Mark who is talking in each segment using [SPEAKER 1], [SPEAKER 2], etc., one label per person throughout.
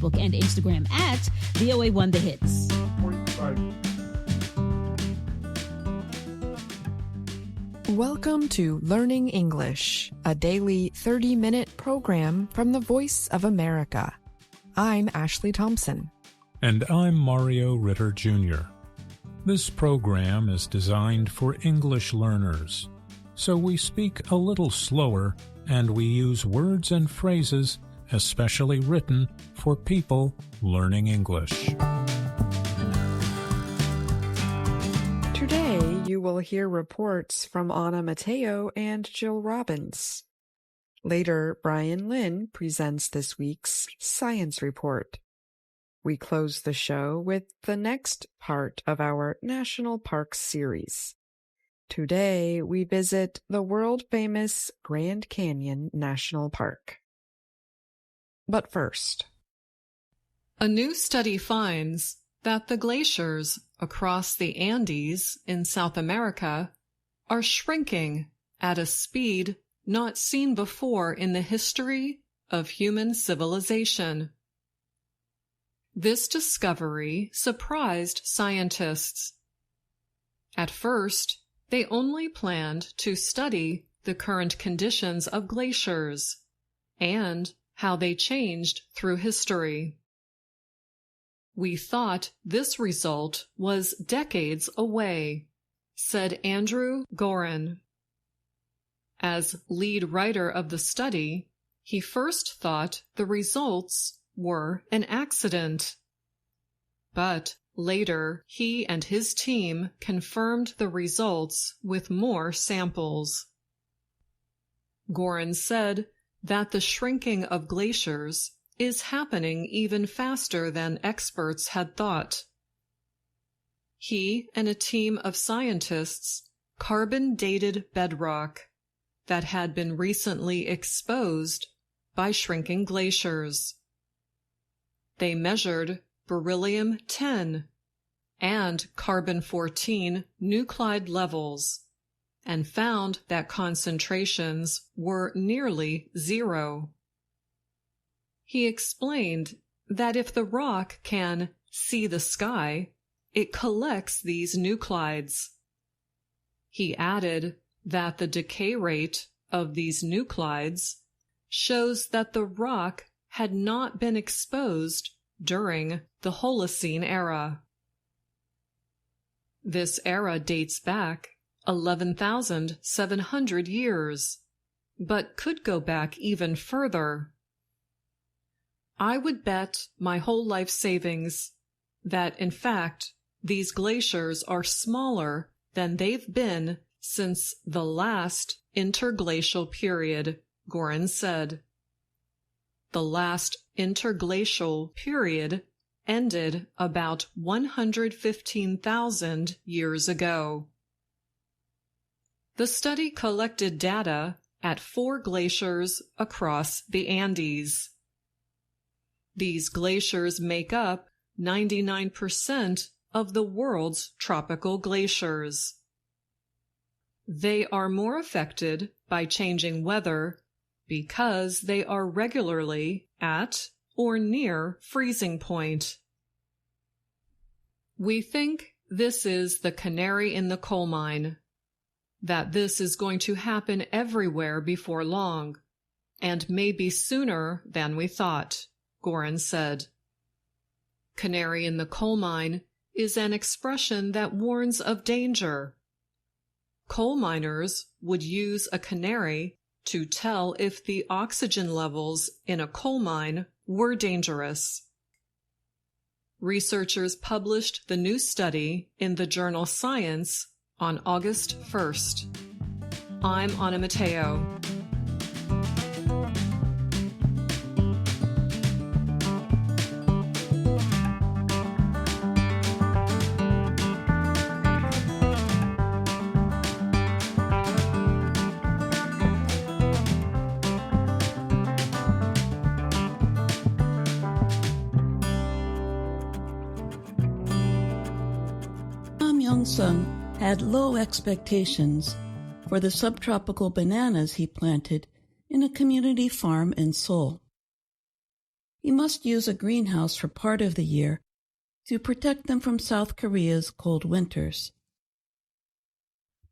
[SPEAKER 1] Facebook and Instagram at VOA1 The Hits.
[SPEAKER 2] Welcome to Learning English, a daily 30-minute program from the Voice of America. I'm Ashley Thompson.
[SPEAKER 3] And I'm Mario Ritter Jr. This program is designed for English learners, so we speak a little slower and we use words and phrases especially written for people learning English.
[SPEAKER 2] Today, you will hear reports from Anna Mateo and Jill Robbins. Later, Brian Lynn presents this week's Science Report. We close the show with the next part of our National Parks series. Today, we visit the world-famous Grand Canyon National Park. But first,
[SPEAKER 4] a new study finds that the glaciers across the Andes in South America are shrinking at a speed not seen before in the history of human civilization. This discovery surprised scientists. At first, they only planned to study the current conditions of glaciers and how they changed through history. We thought this result was decades away, said Andrew Gorin. As lead writer of the study, he first thought the results were an accident. But later, he and his team confirmed the results with more samples. Gorin said that the shrinking of glaciers is happening even faster than experts had thought. He and a team of scientists carbon-dated bedrock that had been recently exposed by shrinking glaciers. They measured beryllium-10 and carbon-14 nuclide levels and found that concentrations were nearly zero. He explained that if the rock can see the sky, it collects these nuclides. He added that the decay rate of these nuclides shows that the rock had not been exposed during the Holocene era. This era dates back 11,700 years, but could go back even further. I would bet my whole life savings that, in fact, these glaciers are smaller than they've been since the last interglacial period, Gorin said. The last interglacial period ended about 115,000 years ago. The study collected data at 4 glaciers across the Andes. These glaciers make up 99% of the world's tropical glaciers. They are more affected by changing weather because they are regularly at or near freezing point. We think this is the canary in the coal mine, that this is going to happen everywhere before long, and maybe sooner than we thought, Gorin said. Canary in the coal mine is an expression that warns of danger. Coal miners would use a canary to tell if the oxygen levels in a coal mine were dangerous. Researchers published the new study in the journal Science on August 1st. I'm Anna Mateo.
[SPEAKER 5] Sung had low expectations for the subtropical bananas he planted in a community farm in Seoul. he must use a greenhouse for part of the year to protect them from South Korea's cold winters.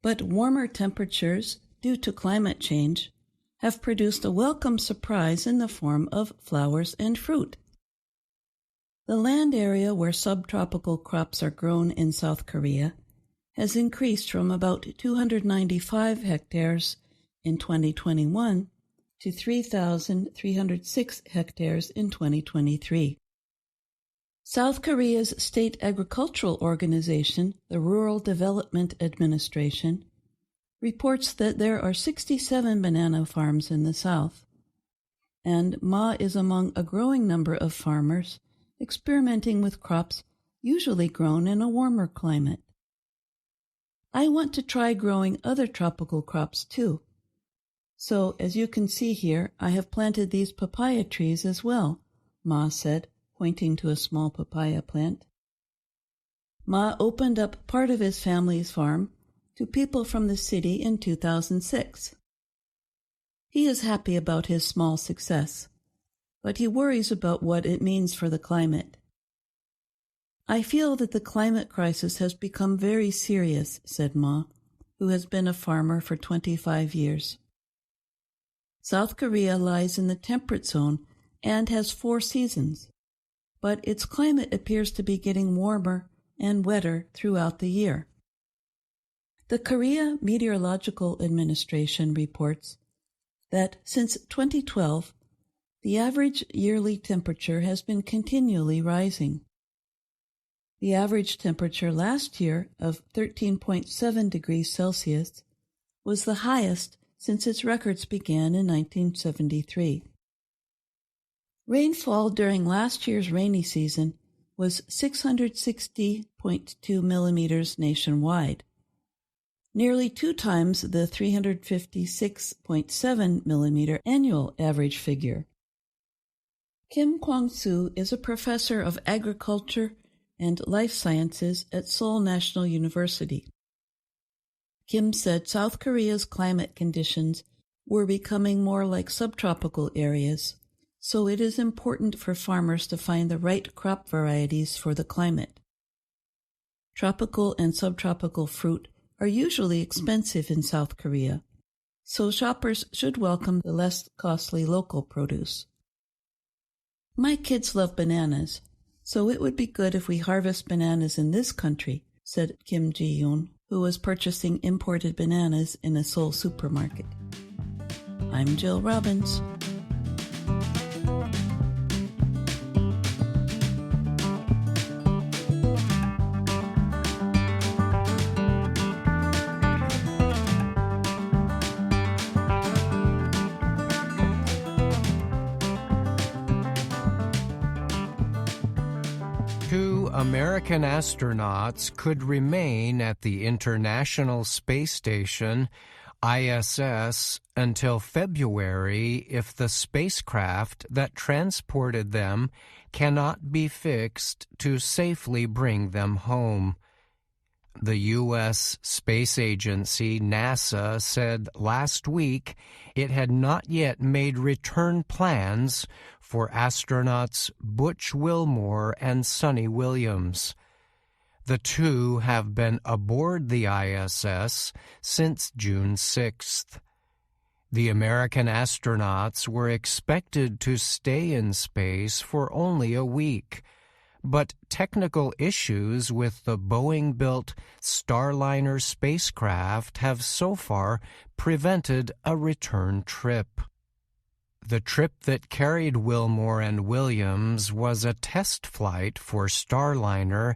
[SPEAKER 5] But warmer temperatures, due to climate change, have produced a welcome surprise in the form of flowers and fruit. The land area where subtropical crops are grown in South Korea has increased from about 295 hectares in 2021 to 3,306 hectares in 2023. South Korea's state agricultural organization, the Rural Development Administration, reports that there are 67 banana farms in the south, and Ma is among a growing number of farmers experimenting with crops usually grown in a warmer climate. I want to try growing other tropical crops too. So, as you can see here, I have planted these papaya trees as well, Ma said, pointing to a small papaya plant. Ma opened up part of his family's farm to people from the city in 2006. He is happy about his small success, but he worries about what it means for the climate. I feel that the climate crisis has become very serious, said Ma, who has been a farmer for 25 years. South Korea lies in the temperate zone and has 4 seasons, but its climate appears to be getting warmer and wetter throughout the year. The Korea Meteorological Administration reports that since 2012, the average yearly temperature has been continually rising. The average temperature last year of 13.7 degrees Celsius was the highest since its records began in 1973. Rainfall during last year's rainy season was 660.2 millimeters nationwide, nearly 2 times the 356.7 millimeter annual average figure. Kim Kwang-soo is a professor of agriculture and life sciences at Seoul National University. Kim said South Korea's climate conditions were becoming more like subtropical areas, so it is important for farmers to find the right crop varieties for the climate. Tropical and subtropical fruit are usually expensive in South Korea, so shoppers should welcome the less costly local produce. My kids love bananas, so it would be good if we harvest bananas in this country, said Kim Ji-yoon, who was purchasing imported bananas in a Seoul supermarket. I'm Jill Robbins.
[SPEAKER 6] American astronauts could remain at the International Space Station, ISS, until February if the spacecraft that transported them cannot be fixed to safely bring them home. The U.S. Space Agency, NASA, said last week it had not yet made return plans for astronauts Butch Wilmore and Sonny Williams. The two have been aboard the ISS since June 6th. The American astronauts were expected to stay in space for only a week, but technical issues with the Boeing-built Starliner spacecraft have so far prevented a return trip. The trip that carried Wilmore and Williams was a test flight for Starliner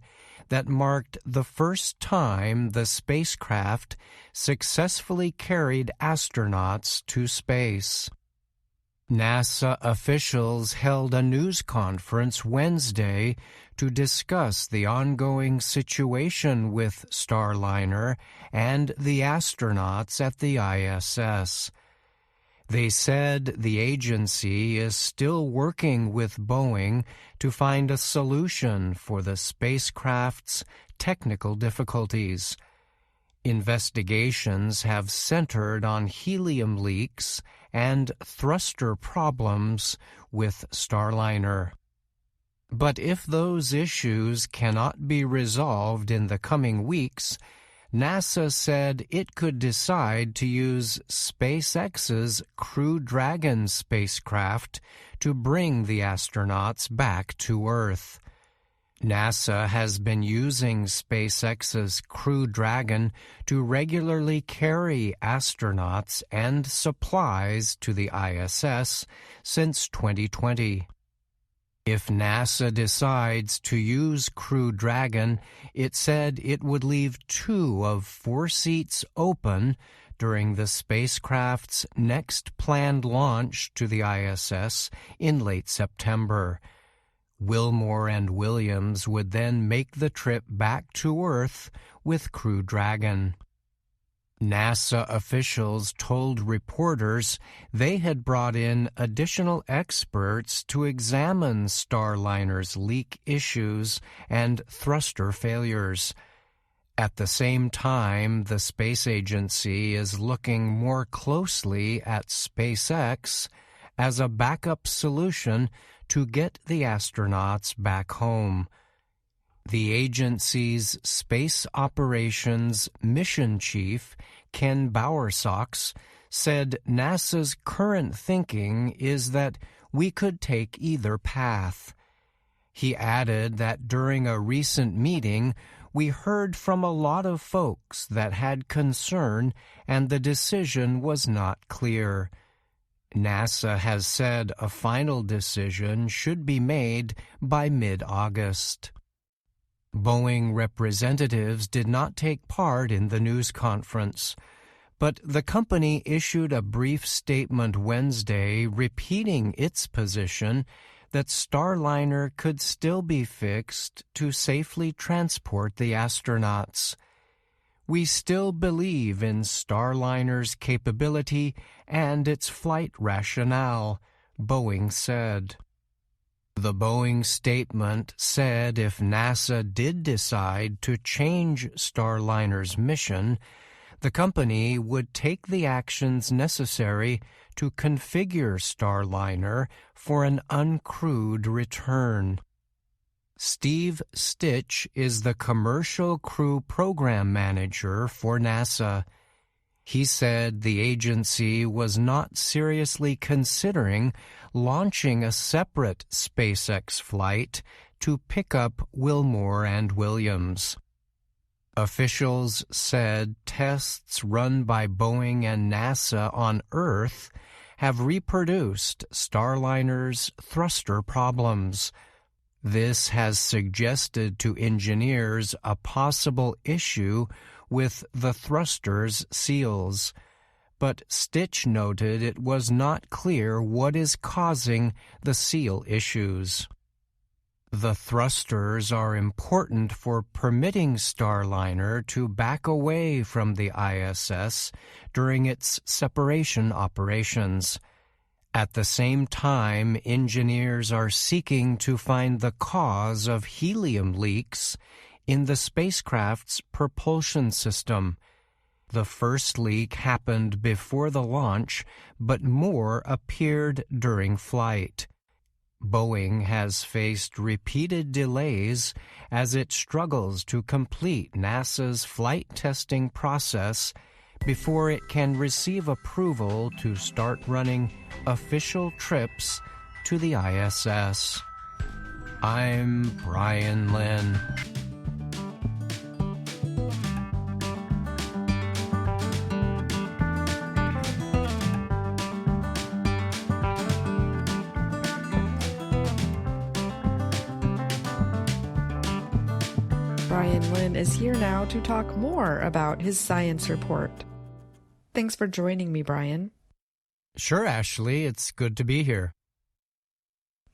[SPEAKER 6] that marked the first time the spacecraft successfully carried astronauts to space. NASA officials held a news conference Wednesday to discuss the ongoing situation with Starliner and the astronauts at the ISS. They said the agency is still working with Boeing to find a solution for the spacecraft's technical difficulties. Investigations have centered on helium leaks and thruster problems with Starliner. But if those issues cannot be resolved in the coming weeks, NASA said it could decide to use SpaceX's Crew Dragon spacecraft to bring the astronauts back to Earth. NASA has been using SpaceX's Crew Dragon to regularly carry astronauts and supplies to the ISS since 2020. If NASA decides to use Crew Dragon, it said it would leave 2 of 4 seats open during the spacecraft's next planned launch to the ISS in late September. Wilmore and Williams would then make the trip back to Earth with Crew Dragon. NASA officials told reporters they had brought in additional experts to examine Starliner's leak issues and thruster failures. At the same time, the space agency is looking more closely at SpaceX as a backup solution to get the astronauts back home. The agency's Space Operations Mission Chief, Ken Bowersox, said NASA's current thinking is that we could take either path. He added that during a recent meeting, we heard from a lot of folks that had concern and the decision was not clear. NASA has said a final decision should be made by mid-August. Boeing representatives did not take part in the news conference, but the company issued a brief statement Wednesday repeating its position that Starliner could still be fixed to safely transport the astronauts. We still believe in Starliner's capability and its flight rationale, Boeing said. The Boeing statement said if NASA did decide to change Starliner's mission, the company would take the actions necessary to configure Starliner for an uncrewed return. Steve Stitch is the Commercial Crew Program Manager for NASA. He said the agency was not seriously considering launching a separate SpaceX flight to pick up Wilmore and Williams. Officials said tests run by Boeing and NASA on Earth have reproduced Starliner's thruster problems. This has suggested to engineers a possible issue with the thruster's seals, but Stitch noted it was not clear what is causing the seal issues. The thrusters are important for permitting Starliner to back away from the ISS during its separation operations. At the same time, engineers are seeking to find the cause of helium leaks in the spacecraft's propulsion system. The first leak happened before the launch, but more appeared during flight. Boeing has faced repeated delays as it struggles to complete NASA's flight testing process before it can receive approval to start running official trips to the ISS. I'm Brian Lynn.
[SPEAKER 2] Brian Lynn is here now to talk more about his science report. Thanks for joining me, Brian.
[SPEAKER 6] Sure, Ashley. It's good to be here.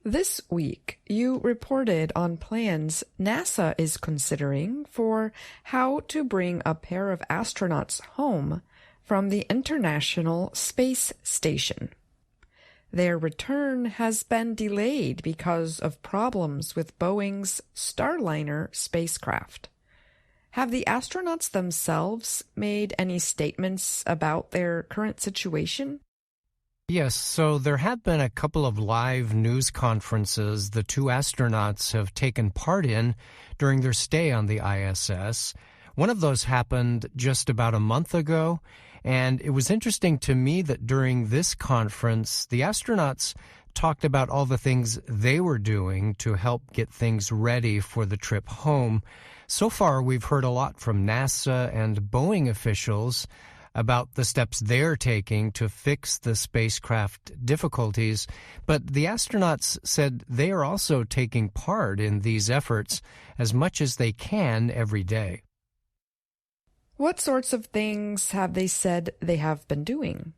[SPEAKER 2] This week, you reported on plans NASA is considering for how to bring a pair of astronauts home from the International Space Station. Their return has been delayed because of problems with Boeing's Starliner spacecraft. Have the astronauts themselves made any statements about their current situation?
[SPEAKER 6] Yes, so there have been a couple of live news conferences the two astronauts have taken part in during their stay on the ISS. One of those happened just about a month ago, and it was interesting to me that during this conference, the astronauts talked about all the things they were doing to help get things ready for the trip home. So far, we've heard a lot from NASA and Boeing officials about the steps they're taking to fix the spacecraft difficulties, but the astronauts said they are also taking part in these efforts as much as they can every day.
[SPEAKER 2] What sorts of things have they said they have been doing?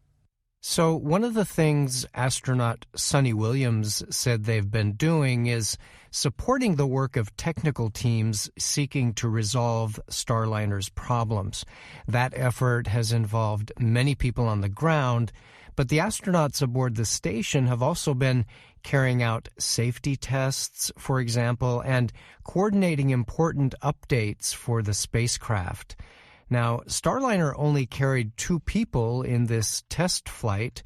[SPEAKER 6] So one of the things astronaut Sunny Williams said they've been doing is supporting the work of technical teams seeking to resolve Starliner's problems. That effort has involved many people on the ground, but the astronauts aboard the station have also been carrying out safety tests, for example, and coordinating important updates for the spacecraft. Now, Starliner only carried 2 people in this test flight,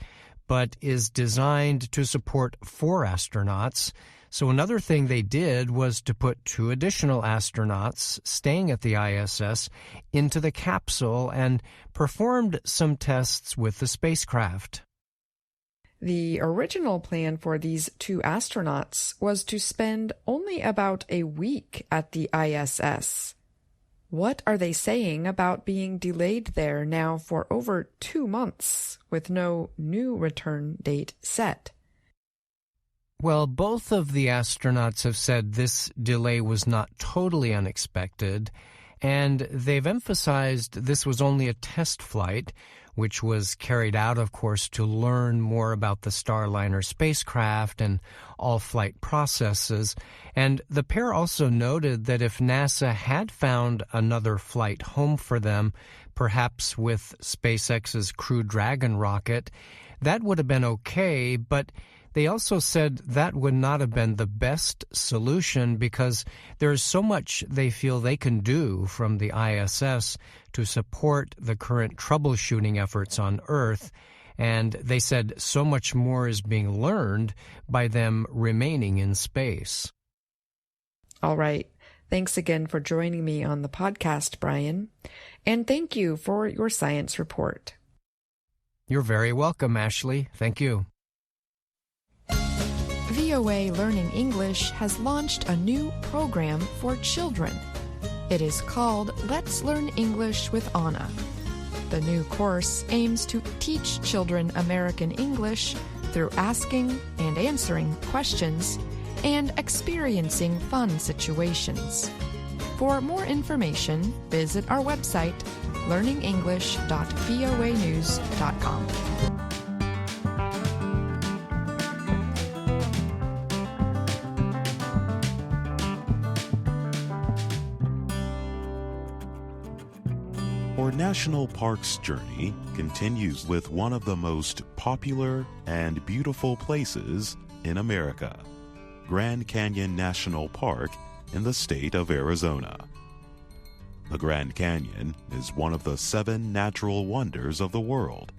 [SPEAKER 6] but is designed to support 4 astronauts. So another thing they did was to put 2 additional astronauts staying at the ISS into the capsule and performed some tests with the spacecraft.
[SPEAKER 2] The original plan for these 2 astronauts was to spend only about a week at the ISS. What are they saying about being delayed there now for over 2 months with no new return date set?
[SPEAKER 6] Well, both of the astronauts have said this delay was not totally unexpected, and they've emphasized this was only a test flight, which was carried out, of course, to learn more about the Starliner spacecraft and all flight processes. And the pair also noted that if NASA had found another flight home for them, perhaps with SpaceX's Crew Dragon rocket, that would have been okay, but they also said that would not have been the best solution because there is so much they feel they can do from the ISS to support the current troubleshooting efforts on Earth, and they said so much more is being learned by them remaining in space.
[SPEAKER 2] All right. Thanks again for joining me on the podcast, Brian. And thank you for your science report.
[SPEAKER 6] You're very welcome, Ashley. Thank you.
[SPEAKER 2] VOA Learning English has launched a new program for children. It is called Let's Learn English with Anna. The new course aims to teach children American English through asking and answering questions and experiencing fun situations. For more information, visit our website, learningenglish.voanews.com.
[SPEAKER 7] Our National Parks journey continues with one of the most popular and beautiful places in America, Grand Canyon National Park in the state of Arizona. The Grand Canyon is one of the 7 natural wonders of the world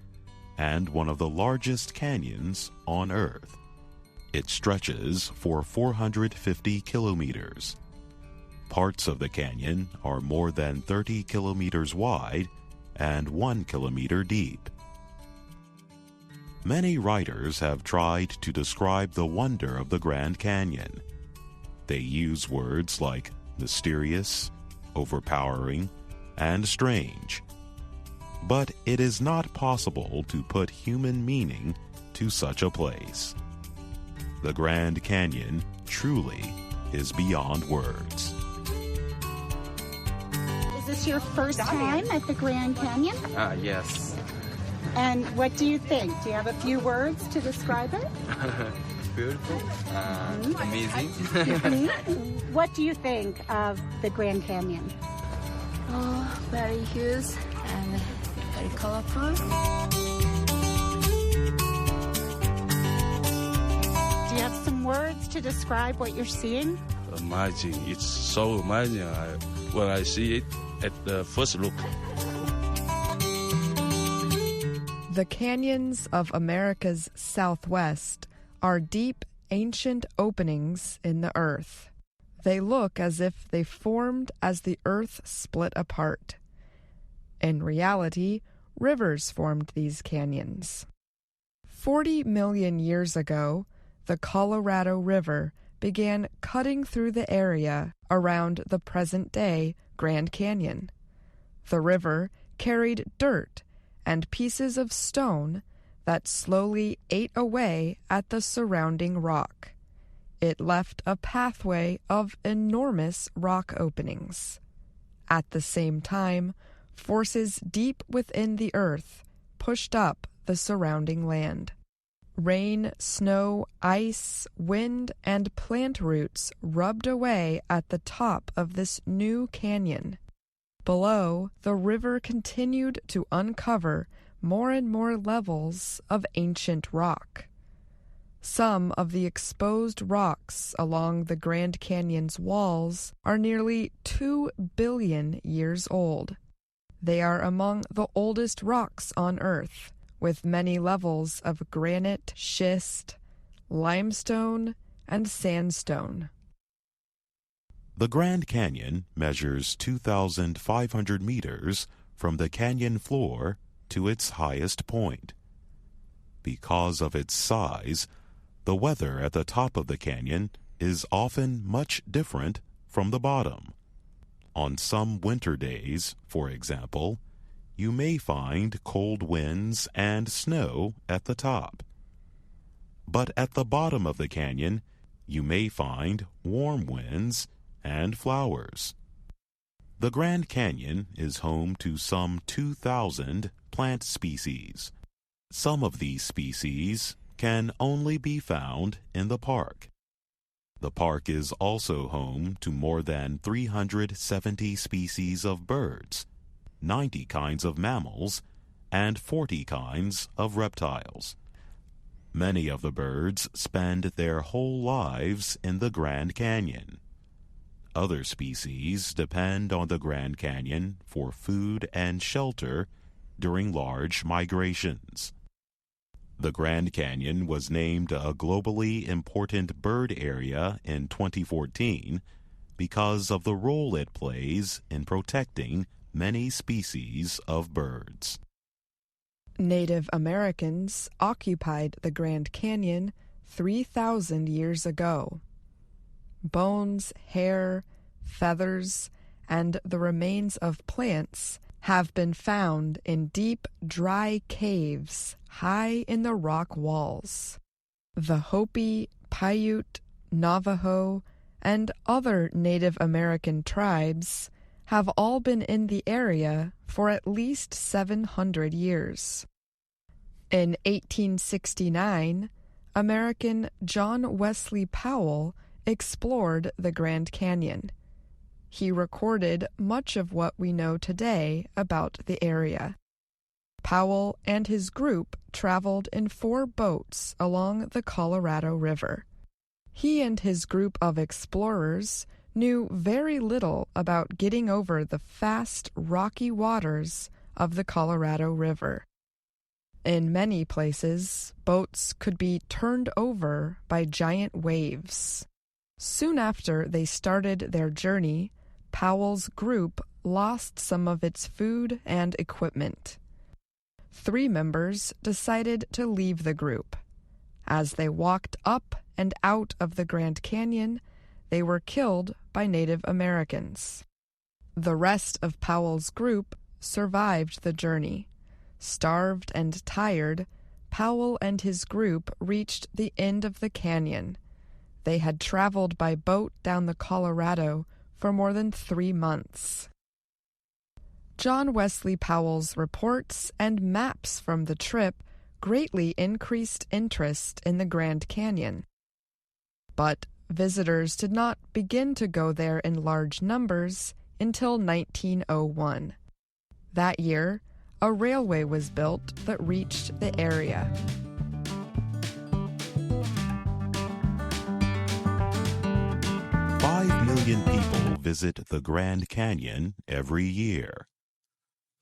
[SPEAKER 7] and one of the largest canyons on Earth. It stretches for 450 kilometers. Parts of the canyon are more than 30 kilometers wide and 1 kilometer deep. Many writers have tried to describe the wonder of the Grand Canyon. They use words like mysterious, overpowering, and strange. But it is not possible to put human meaning to such a place. The Grand Canyon truly is beyond words.
[SPEAKER 8] Is this your first time at the Grand Canyon?
[SPEAKER 9] Yes.
[SPEAKER 8] And what do you think? Do you have a few words to describe it?
[SPEAKER 9] Beautiful. Amazing.
[SPEAKER 8] What do you think of the Grand Canyon?
[SPEAKER 10] Oh, very huge and very colorful.
[SPEAKER 8] Do you have some words to describe what you're seeing?
[SPEAKER 11] Amazing. It's so amazing when I see it at the first look.
[SPEAKER 2] The canyons of America's Southwest are deep, ancient openings in the earth. They look as if they formed as the earth split apart. In reality, rivers formed these canyons. 40 million years ago, the Colorado River began cutting through the area around the present-day Grand Canyon. The river carried dirt and pieces of stone that slowly ate away at the surrounding rock. It left a pathway of enormous rock openings. At the same time, forces deep within the earth pushed up the surrounding land. Rain, snow, ice, wind, and plant roots rubbed away at the top of this new canyon. Below, the river continued to uncover more and more levels of ancient rock. Some of the exposed rocks along the Grand Canyon's walls are nearly 2 billion years old. They are among the oldest rocks on Earth, with many levels of granite, schist, limestone, and sandstone.
[SPEAKER 7] The Grand Canyon measures 2,500 meters from the canyon floor to its highest point. Because of its size, the weather at the top of the canyon is often much different from the bottom. On some winter days, for example, you may find cold winds and snow at the top. But at the bottom of the canyon, you may find warm winds and flowers. The Grand Canyon is home to some 2,000 plant species. Some of these species can only be found in the park. The park is also home to more than 370 species of birds, 90 kinds of mammals, and 40 kinds of reptiles. Many of the birds spend their whole lives in the Grand Canyon. Other species depend on the Grand Canyon for food and shelter during large migrations. The Grand Canyon was named a globally important bird area in 2014 because of the role it plays in protecting many species of birds.
[SPEAKER 2] Native Americans occupied the Grand Canyon 3,000 years ago. Bones, hair, feathers, and the remains of plants have been found in deep, dry caves high in the rock walls. The Hopi, Paiute, Navajo, and other Native American tribes have all been in the area for at least 700 years. In 1869, American John Wesley Powell explored the Grand Canyon. He recorded much of what we know today about the area. Powell and his group traveled in 4 boats along the Colorado River. He and his group of explorers knew very little about getting over the fast, rocky waters of the Colorado River. In many places, boats could be turned over by giant waves. Soon after they started their journey, Powell's group lost some of its food and equipment. 3 members decided to leave the group. As they walked up and out of the Grand Canyon, they were killed by Native Americans. The rest of Powell's group survived the journey. Starved and tired, Powell and his group reached the end of the canyon. They had traveled by boat down the Colorado for more than 3 months. John Wesley Powell's reports and maps from the trip greatly increased interest in the Grand Canyon. But visitors did not begin to go there in large numbers until 1901. That year, a railway was built that reached the area.
[SPEAKER 7] Million people visit the Grand Canyon every year.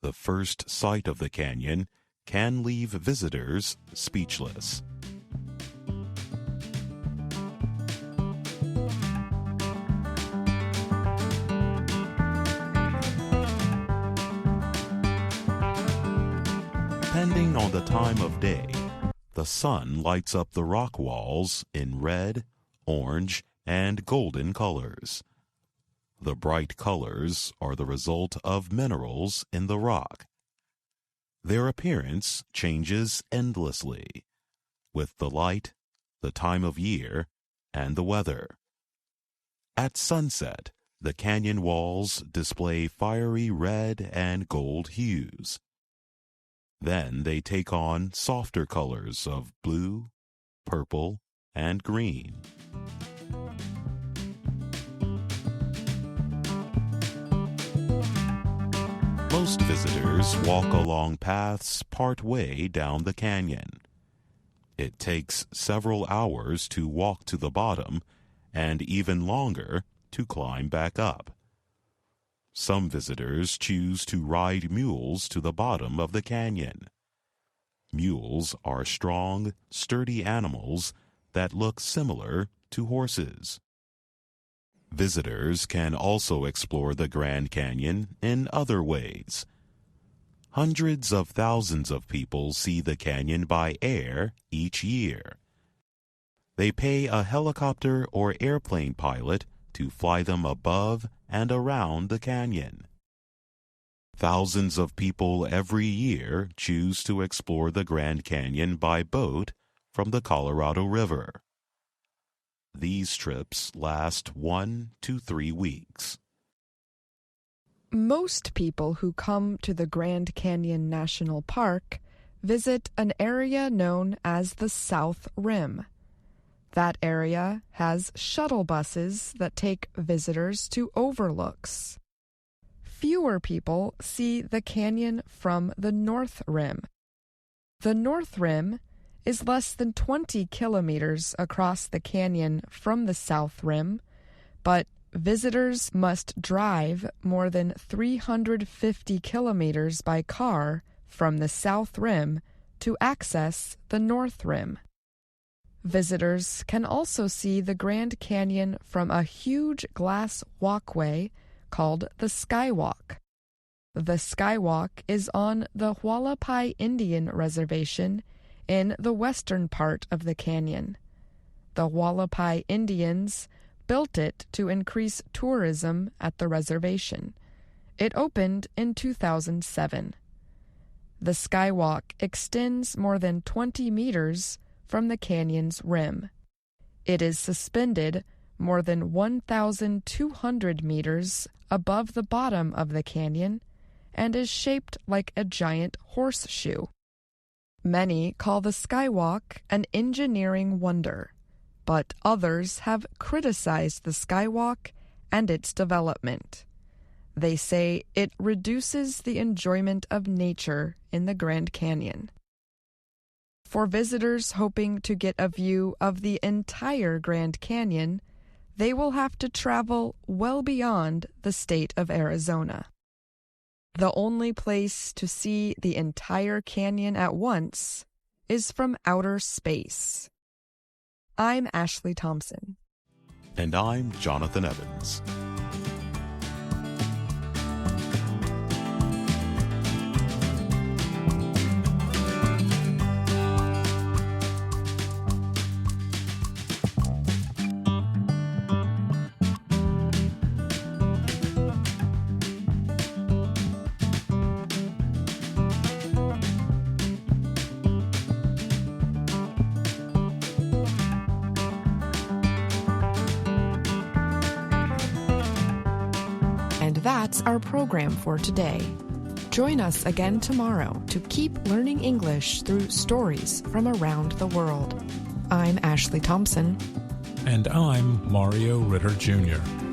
[SPEAKER 7] The first sight of the canyon can leave visitors speechless. Depending on the time of day, the sun lights up the rock walls in red, orange, and golden colors. The bright colors are the result of minerals in the rock. Their appearance changes endlessly with the light, the time of year, and the weather. At sunset, the canyon walls display fiery red and gold hues. Then they take on softer colors of blue, purple, and green. Most visitors walk along paths partway down the canyon. It takes several hours to walk to the bottom and even longer to climb back up. Some visitors choose to ride mules to the bottom of the canyon. Mules are strong, sturdy animals that look similar to horses. Visitors can also explore the Grand Canyon in other ways. Hundreds of thousands of people see the canyon by air each year. They pay a helicopter or airplane pilot to fly them above and around the canyon. Thousands of people every year choose to explore the Grand Canyon by boat from the Colorado River. These trips last 1 to 3 weeks.
[SPEAKER 2] Most people who come to the Grand Canyon National Park visit an area known as the South Rim. That area has shuttle buses that take visitors to overlooks. Fewer people see the canyon from the North Rim. The North Rim is less than 20 kilometers across the canyon from the South Rim, but visitors must drive more than 350 kilometers by car from the South Rim to access the North Rim. Visitors can also see the Grand Canyon from a huge glass walkway called the Skywalk. The Skywalk is on the Hualapai Indian Reservation in the western part of the canyon. The Hualapai Indians built it to increase tourism at the reservation. It opened in 2007. The Skywalk extends more than 20 meters from the canyon's rim. It is suspended more than 1,200 meters above the bottom of the canyon and is shaped like a giant horseshoe. Many call the Skywalk an engineering wonder, but others have criticized the Skywalk and its development. They say it reduces the enjoyment of nature in the Grand Canyon. For visitors hoping to get a view of the entire Grand Canyon, they will have to travel well beyond the state of Arizona. The only place to see the entire canyon at once is from outer space. I'm Ashley Thompson.
[SPEAKER 7] And I'm Jonathan Evans.
[SPEAKER 2] That's our program for today. Join us again tomorrow to keep learning English through stories from around the world. I'm Ashley Thompson.
[SPEAKER 3] And I'm Mario Ritter Jr.